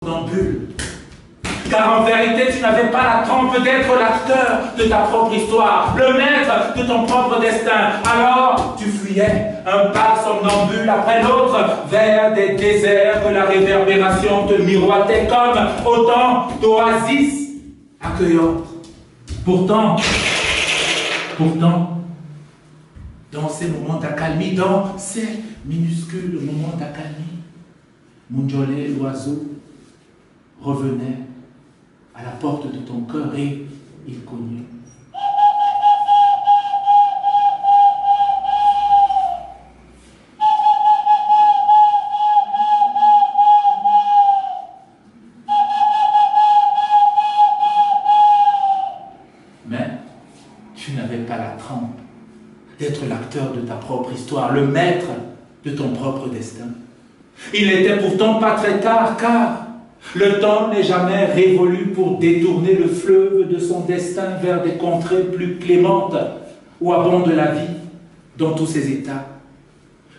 somnambule. Car en vérité, tu n'avais pas la trempe d'être l'acteur de ta propre histoire, le maître de ton propre destin. Alors, tu fuyais, un pas somnambule après l'autre, vers des déserts que la réverbération te miroitait comme autant d'oasis accueillantes. Pourtant, dans ces moments d'accalmie, dans ces minuscules moments d'accalmie, Mounjolé, l'oiseau, revenait à la porte de ton cœur et il cognait. Mais tu n'avais pas la trempe d'être l'acteur de ta propre histoire, le maître de ton propre destin. Il n'était pourtant pas très tard, car le temps n'est jamais révolu pour détourner le fleuve de son destin vers des contrées plus clémentes où abonde la vie dans tous ses états.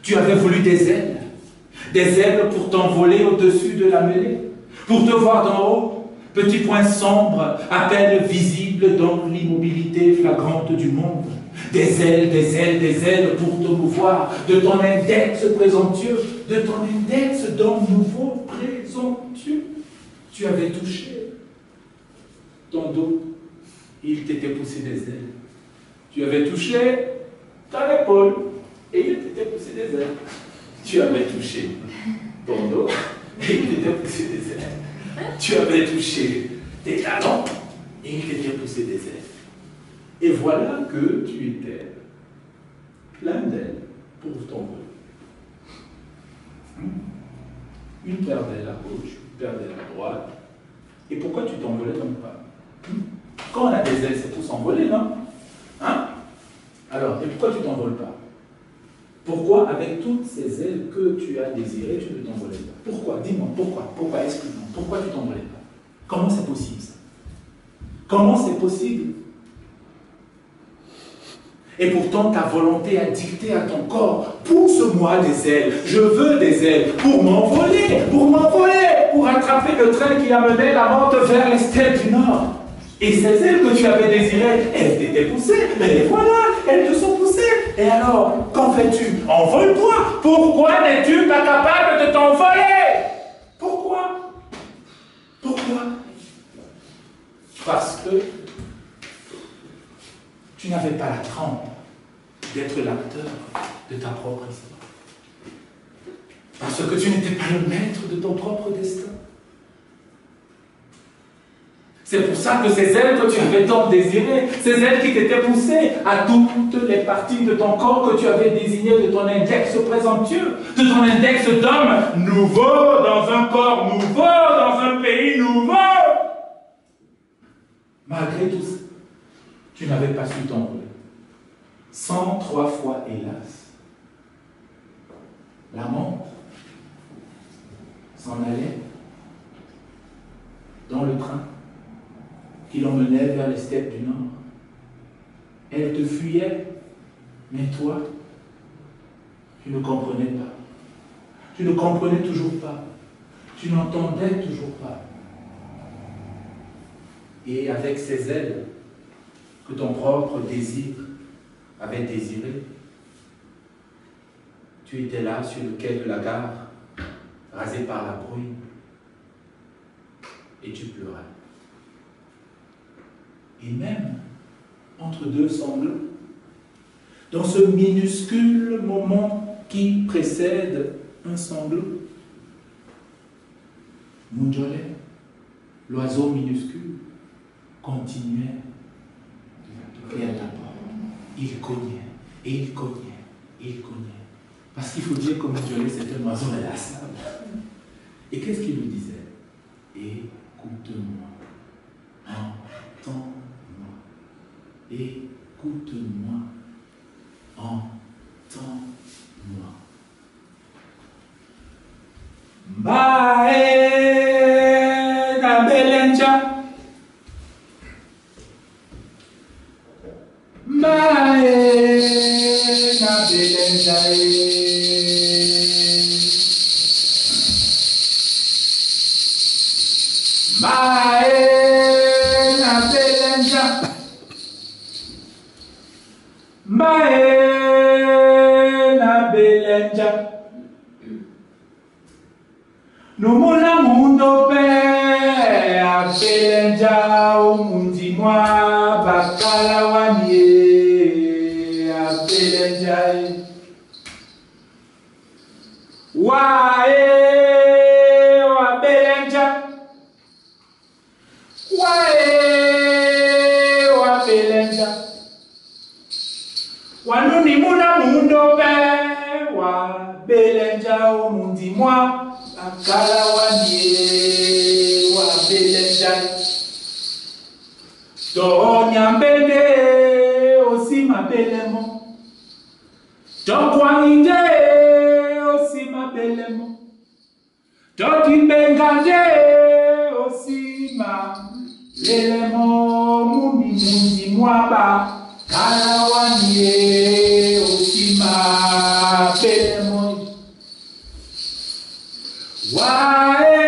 Tu avais voulu des ailes pour t'envoler au-dessus de la mêlée, pour te voir d'en haut, petit point sombre, à peine visible dans l'immobilité flagrante du monde. Des ailes pour te mouvoir de ton index présomptueux, de ton index d'un nouveau présomptueux. Tu avais touché ton dos, il t'était poussé des ailes. Tu avais touché ton épaule et il t'était poussé des ailes. Tu avais touché ton dos et il t'était poussé des ailes. Tu avais touché tes talons et il t'était poussé des ailes. Et voilà que tu étais plein d'ailes pour t'envoler. Une paire d'ailes à gauche, une paire d'ailes à droite. Et pourquoi tu t'envolais donc pas? Quand on a des ailes, c'est pour s'envoler, non? Hein? Alors, et pourquoi tu t'envoles pas? Pourquoi, avec toutes ces ailes que tu as désirées, tu ne t'envolais pas? Pourquoi? Dis-moi, pourquoi? Pourquoi? Explique-moi. Pourquoi tu t'envolais pas? Comment c'est possible ça? Comment c'est possible? Et pourtant, ta volonté a dicté à ton corps, pousse-moi des ailes, je veux des ailes, pour m'envoler, pour attraper le train qui amenait la menthe vers les steppes du Nord. Et ces ailes que tu avais désirées, elles t'étaient poussées, mais les voilà, elles te sont poussées. Et alors, qu'en fais-tu? Envole-toi. Pourquoi n'es-tu pas capable de t'envoler? Pourquoi? Parce que tu n'avais pas la trempe d'être l'acteur de ta propre histoire. Parce que tu n'étais pas le maître de ton propre destin. C'est pour ça que ces ailes que tu avais tant désirées, ces ailes qui t'étaient poussées à toutes les parties de ton corps que tu avais désignées de ton index présomptueux, de ton index d'homme nouveau, dans un corps nouveau, dans un pays nouveau. Malgré tout ça, tu n'avais pas su t'envoler. 103 fois, hélas, la menthe s'en allait dans le train qui l'emmenait vers les steppes du Nord. Elle te fuyait, mais toi, tu ne comprenais pas. Tu ne comprenais toujours pas. Tu n'entendais toujours pas. Et avec ces ailes que ton propre désir avait désiré, tu étais là sur le quai de la gare, rasé par la bruine, et tu pleurais. Et même entre deux sanglots, dans ce minuscule moment qui précède un sanglot, Mounjolé, l'oiseau minuscule, continuait de toquer à ta porte. Il cognait, et il cognait, et il cognait. Parce qu'il faut dire que Mounjolé, c'était un oiseau inlassable. Et qu'est-ce qu'il lui disait? Écoute-moi, entends-moi, écoute-moi, entends-moi. Mbae na belenja, mbae na belenja. Mae na belenja. Mae na belenja. Numuna mundo pe a belenja umundi mwa bakala wanye a belenja. Wae wa belenja. Wae wa belenja. Wanuni muna mundo pe wa belenja umundi mwa bakala wanye wa belenja. To nyambende osima belemo. To kwanginde osima belemo. To kimbengande osima belemo. Mundi mwaba kalawanye osima belemo. Wae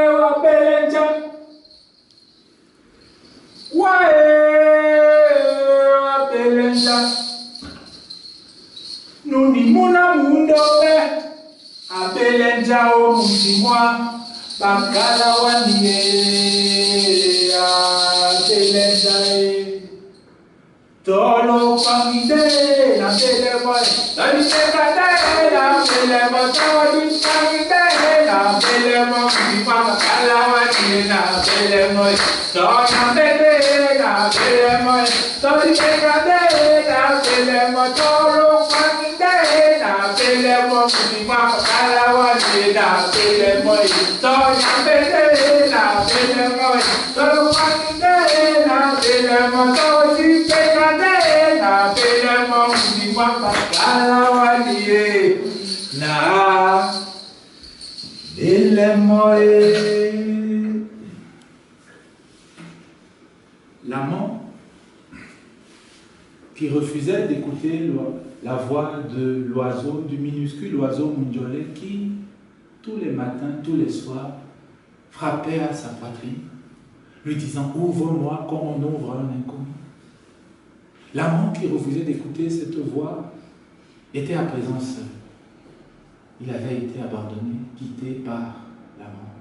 wa belenja. Wae wa belenja. Nuni muna mundo pe a belenja o mundi mwa bakala wanye a belenja. Tolo kwangide na belemo. Tani sekade na belemo. Toli kwangide na belemo. Mwa bakala wanye na belemo. Tona bebe na belemo. Toli sekade na belemo. Tolo kwangide na belemo. Mwa bakala wanye na belemo. Tona bebe na belemo. Tolo kwangide na belemo. Toli sekade na belemo. Mwa bakala wanye na belemo. L'amant qui refusait d'écouter la voix de l'oiseau, du minuscule oiseau Munjole qui, tous les matins, tous les soirs, frappait à sa poitrine, lui disant « Ouvre-moi comme on ouvre un inconnu ». L'amant qui refusait d'écouter cette voix était à présent seul. Il avait été abandonné, quitté par l'amant.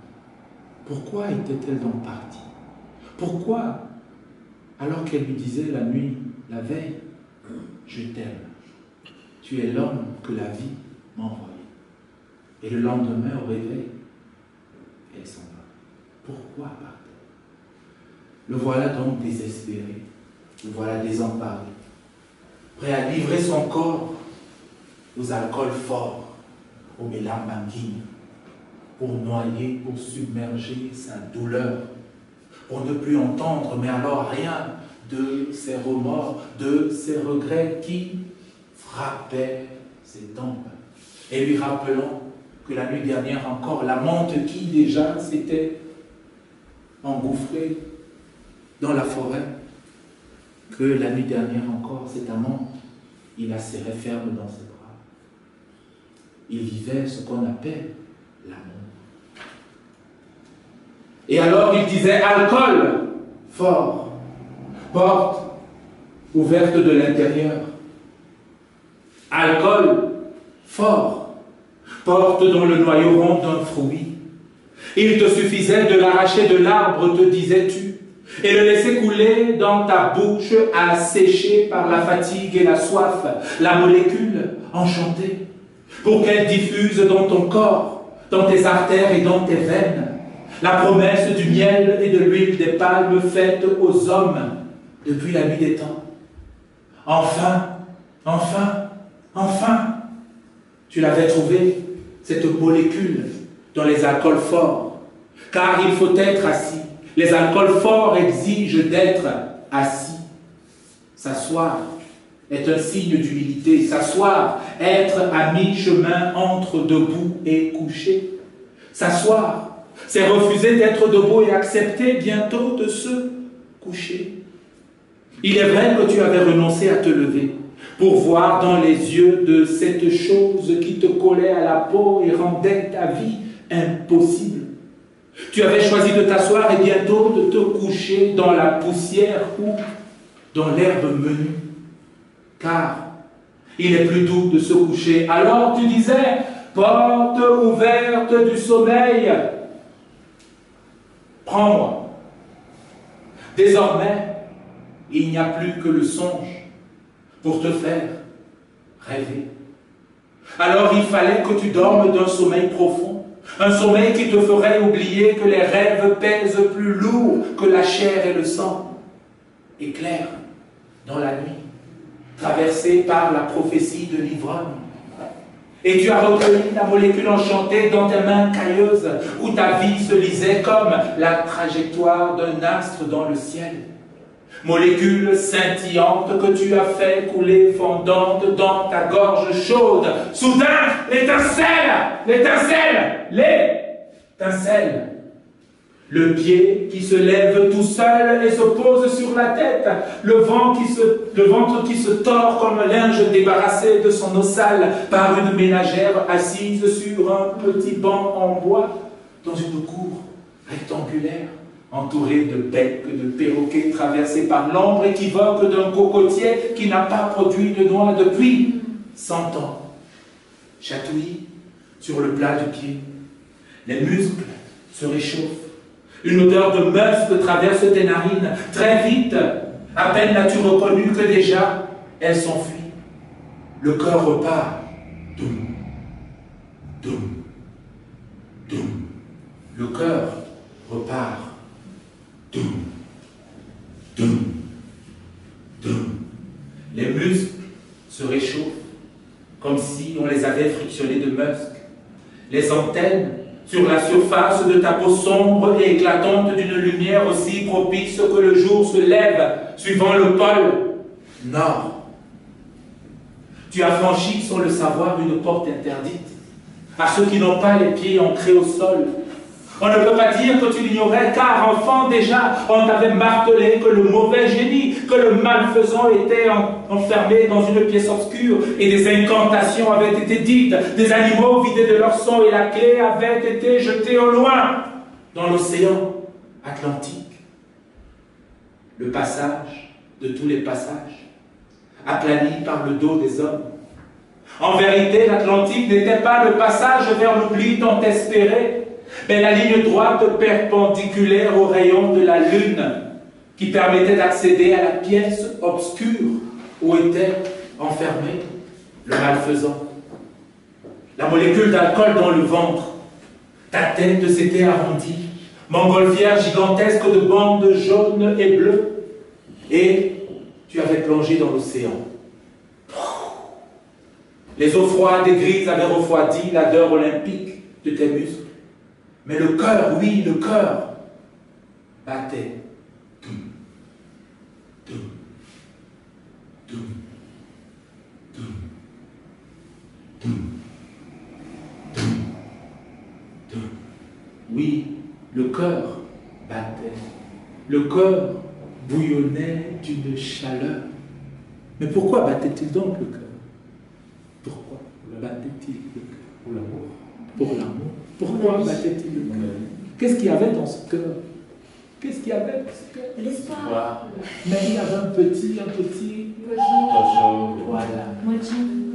Pourquoi était-elle donc partie? Pourquoi, alors qu'elle lui disait la nuit, la veille, je t'aime, tu es l'homme que la vie m'a envoyé. Et le lendemain, au réveil, elle s'en va. Pourquoi part-elle? Le voilà donc désespéré, le voilà désemparé, prêt à livrer son corps aux alcools forts, aux mélamanguines, pour noyer, pour submerger sa douleur, pour ne plus entendre, mais alors rien de ses remords, de ses regrets qui frappaient ses tempes, et lui rappelant que la nuit dernière encore, l'amante qui déjà s'était engouffrée dans la forêt, que la nuit dernière encore, cet amant, il la serrait ferme dans ses bras. Il vivait ce qu'on appelle l'amour. Et alors il disait, alcool fort, porte ouverte de l'intérieur. Alcool fort, porte dans le noyau rond d'un fruit. Il te suffisait de l'arracher de l'arbre, te disais-tu, et le laisser couler dans ta bouche, asséchée par la fatigue et la soif, la molécule enchantée, pour qu'elle diffuse dans ton corps, dans tes artères et dans tes veines, la promesse du miel et de l'huile des palmes faites aux hommes depuis la nuit des temps. Enfin, enfin, enfin, tu l'avais trouvé, cette molécule dans les alcools forts, car il faut être assis. Les alcools forts exigent d'être assis. S'asseoir est un signe d'humilité. S'asseoir, être à mi-chemin entre debout et couché. S'asseoir, c'est refuser d'être debout et accepter bientôt de se coucher. Il est vrai que tu avais renoncé à te lever pour voir dans les yeux de cette chose qui te collait à la peau et rendait ta vie impossible. Tu avais choisi de t'asseoir et bientôt de te coucher dans la poussière ou dans l'herbe menue. Car il est plus doux de se coucher. Alors tu disais, porte ouverte du sommeil, prends-moi. Désormais, il n'y a plus que le songe pour te faire rêver. Alors il fallait que tu dormes d'un sommeil profond, un sommeil qui te ferait oublier que les rêves pèsent plus lourd que la chair et le sang. Éclair dans la nuit, traversé par la prophétie de l'ivrogne. Et tu as recueilli la molécule enchantée dans tes mains cailleuses, où ta vie se lisait comme la trajectoire d'un astre dans le ciel. Molécule scintillante que tu as fait couler fondante dans ta gorge chaude. Soudain, l'étincelle, l'étincelle. Le pied qui se lève tout seul et se pose sur la tête. Le ventre qui se tord comme un linge débarrassé de son ossale par une ménagère assise sur un petit banc en bois dans une cour rectangulaire entourée de becs de perroquets traversés par l'ombre équivoque d'un cocotier qui n'a pas produit de noix depuis 100 ans. Chatouille sur le plat du pied. Les muscles se réchauffent. Une odeur de musc traverse tes narines. Très vite, à peine l'as-tu reconnue que déjà, elle s'enfuit. Le cœur repart. Doum, doum, doum. Le cœur repart. Doum, doum, doum. Les muscles se réchauffent, comme si on les avait frictionnés de musc. Les antennes sur la surface de ta peau sombre et éclatante d'une lumière aussi propice que le jour se lève, suivant le pôle nord. Tu as franchi sans le savoir une porte interdite à ceux qui n'ont pas les pieds ancrés au sol. On ne peut pas dire que tu l'ignorais, car enfant déjà, on t'avait martelé que le mauvais génie, que le malfaisant était enfermé dans une pièce obscure et des incantations avaient été dites, des animaux vidés de leur sang et la clé avait été jetée au loin dans l'océan Atlantique. Le passage de tous les passages, aplani par le dos des hommes. En vérité, l'Atlantique n'était pas le passage vers l'oubli tant espéré, mais la ligne droite perpendiculaire au rayon de la lune qui permettait d'accéder à la pièce obscure où était enfermé le malfaisant. La molécule d'alcool dans le ventre, ta tête s'était arrondie, montgolfière gigantesque de bandes jaunes et bleues, et tu avais plongé dans l'océan. Les eaux froides et grises avaient refroidi l'ardeur olympique de tes muscles. Mais le cœur, oui, le cœur, battait. Doum, doum, doum, doum, doum, doum, doum. Oui, le cœur battait. Le cœur bouillonnait d'une chaleur. Mais pourquoi battait-il donc le cœur? Pourquoi battait-il le cœur? Pour l'amour. Pour l'amour. Pourquoi battait-il le cœur? Qu'est-ce qu'il y avait dans ce cœur? Qu'est-ce qu'il y avait dans ce cœur? L'espoir. Mais il y avait un petit.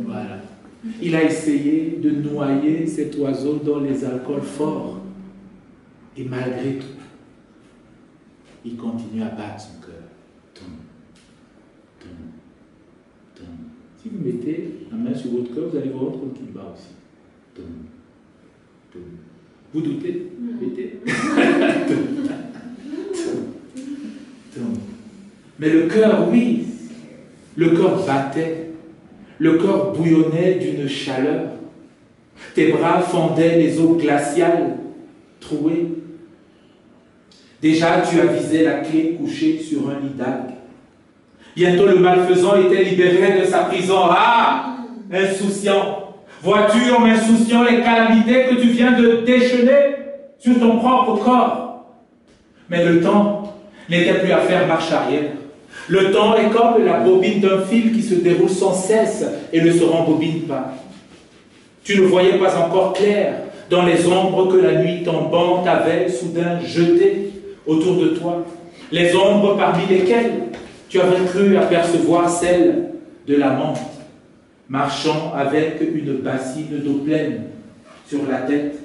Voilà. Il a essayé de noyer cet oiseau dans les alcools forts. Et malgré tout, il continue à battre son cœur. Toum, toum, toum. Si vous mettez la main sur votre cœur, vous allez voir qu'il bat aussi. Toum, toum. Vous doutez? Mettez. Toum, toum. Mais le cœur, oui, le cœur battait, le cœur bouillonnait d'une chaleur. Tes bras fendaient les eaux glaciales, trouées. Déjà, tu avisais la clé couchée sur un lit d'algues. Bientôt, le malfaisant était libéré de sa prison. Ah, insouciant! Vois-tu en insouciant les calamités que tu viens de déchaîner sur ton propre corps? Mais le temps n'était plus à faire marche arrière. Le temps est comme la bobine d'un fil qui se déroule sans cesse et ne se rembobine pas. Tu ne voyais pas encore clair dans les ombres que la nuit tombante avait soudain jetées autour de toi, les ombres parmi lesquelles tu avais cru apercevoir celle de l'amante, marchant avec une bassine d'eau pleine sur la tête,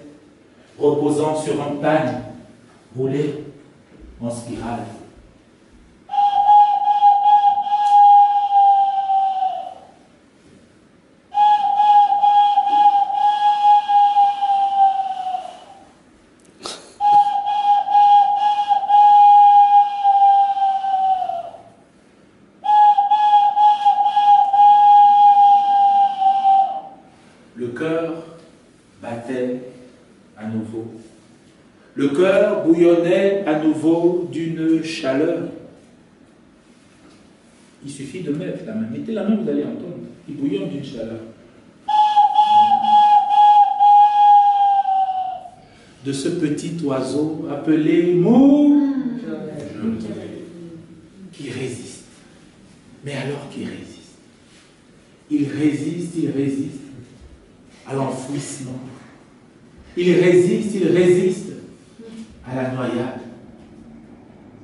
reposant sur un pagne roulé en spirale. Le cœur battait à nouveau. Le cœur bouillonnait à nouveau d'une chaleur. Il suffit de mettre la main. Mettez la main, vous allez entendre. Il bouillonne d'une chaleur. De ce petit oiseau appelé mou, qui résiste. Mais alors qui résiste? Il résiste à l'enfouissement. Il résiste à la noyade.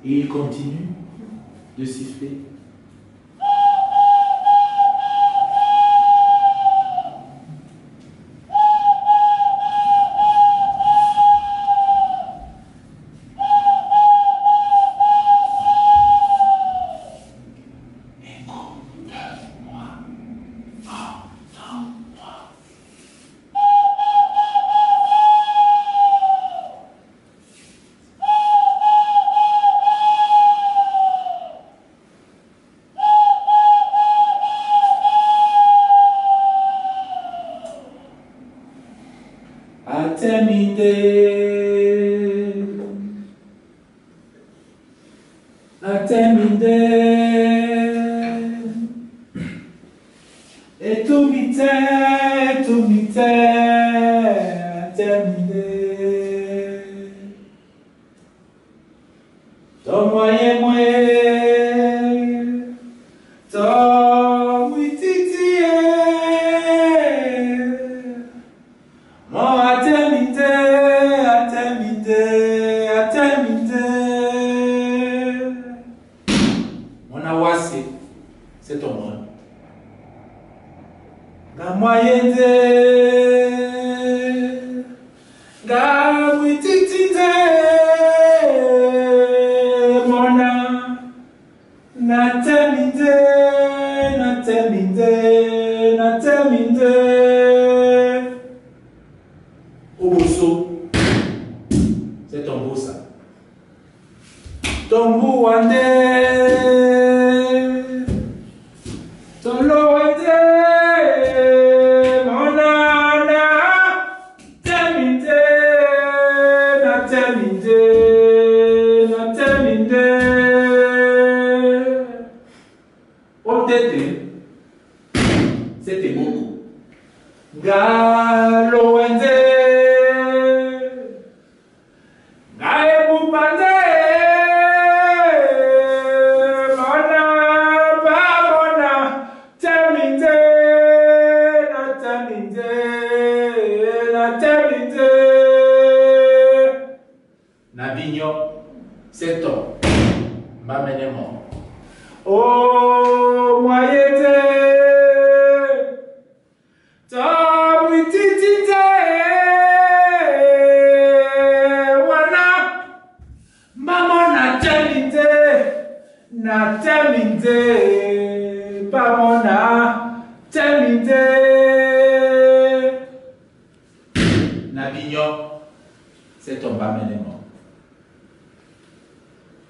Et il continue de siffler.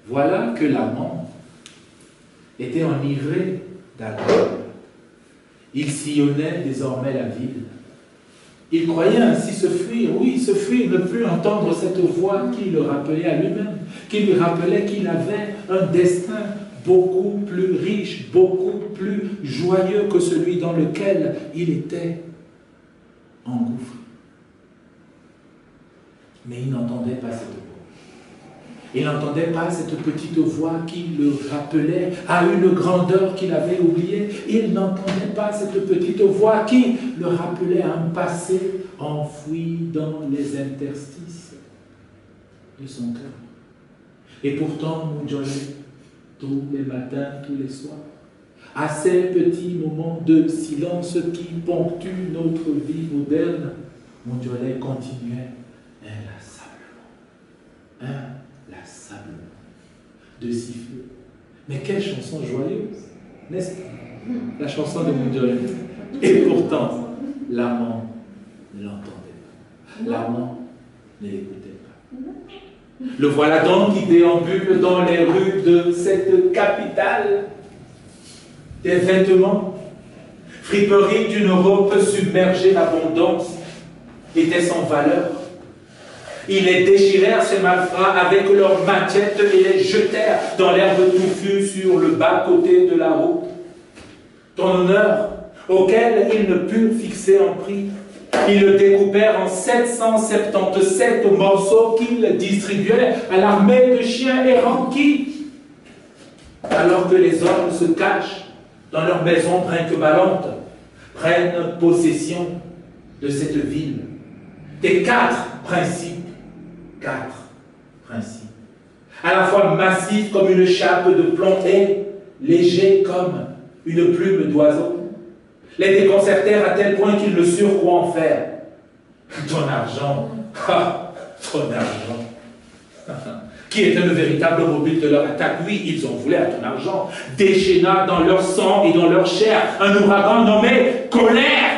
Voilà que l'amant était enivré d'alcool. Il sillonnait désormais la ville. Il croyait ainsi se fuir, oui, se fuir, ne plus entendre cette voix qui le rappelait à lui-même, qui lui rappelait qu'il avait un destin beaucoup plus riche, beaucoup plus joyeux que celui dans lequel il était engouffré. Mais il n'entendait pas cette voix. Il n'entendait pas cette petite voix qui le rappelait à une grandeur qu'il avait oubliée. Il n'entendait pas cette petite voix qui le rappelait à un passé enfoui dans les interstices de son cœur. Et pourtant, Mujolé, tous les matins, tous les soirs, à ces petits moments de silence qui ponctuent notre vie moderne, Mujolé continuait inlassablement de siffler. Mais quelle chanson joyeuse, n'est-ce pas? La chanson de Mujolé. Et pourtant, l'amant ne l'entendait pas. L'amant ne l'écoutait pas. Le voilà donc qui déambule dans les rues de cette capitale des vêtements, friperie d'une Europe submergée d'abondance, était sans valeur. Ils les déchirèrent, ces malfrats, avec leurs machettes et les jetèrent dans l'herbe touffue sur le bas-côté de la route. Ton honneur, auquel ils ne purent fixer en prix, ils le découpèrent en 777 morceaux qu'ils distribuaient à l'armée de chiens errants qui, alors que les hommes se cachent dans leurs maisons brinque-ballantes, prennent possession de cette ville. Des quatre principes, à la fois massifs comme une chape de plomb et légers comme une plume d'oiseau, les déconcertèrent à tel point qu'ils ne surent quoi en faire. Ton argent, ton argent, qui était le véritable mobile de leur attaque. Oui, ils en voulaient à ton argent, déchaîna dans leur sang et dans leur chair un ouragan nommé colère.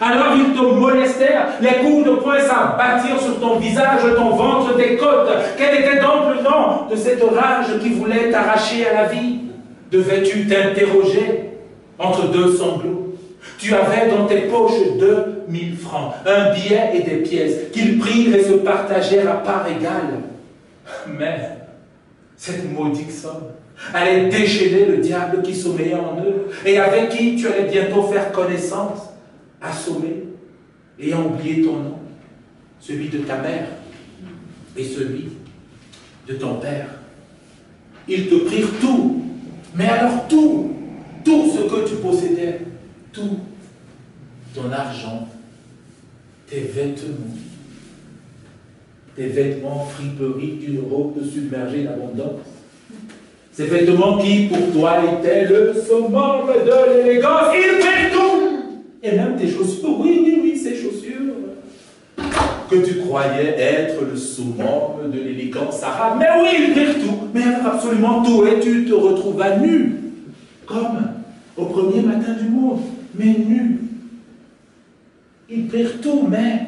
Alors ils te molestèrent, les coups de poing s'abattirent sur ton visage, ton ventre, tes côtes. Quel était donc le nom de cette rage qui voulait t'arracher à la vie? Devais-tu t'interroger entre deux sanglots? Tu avais dans tes poches 2000 francs, un billet et des pièces, qu'ils prirent et se partagèrent à part égale. Mais cette maudite somme allait déchaîner le diable qui sommeillait en eux et avec qui tu allais bientôt faire connaissance, assommé, ayant oublié ton nom, celui de ta mère et celui de ton père. Ils te prirent tout, mais alors tout ce que tu possédais, tout, ton argent, tes vêtements friperies d'une robe submergée d'abondance, ces vêtements qui pour toi étaient le summum de l'élégance, ils prirent tout. Et même tes chaussures, oui, ces chaussures que tu croyais être le summum de l'élégance arabe. Mais oui, ils prirent tout, mais alors absolument tout, et tu te retrouvas nu, comme au premier matin du monde, mais nu. Ils prirent tout, mais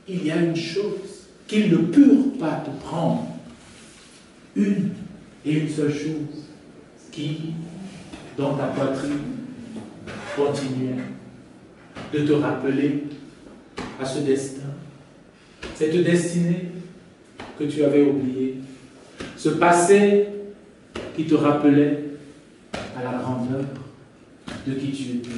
il y a une chose qu'ils ne purent pas te prendre. Une et une seule chose qui, dans ta poitrine, continuait de te rappeler à ce destin, cette destinée que tu avais oubliée, ce passé qui te rappelait à la grandeur de qui tu étais.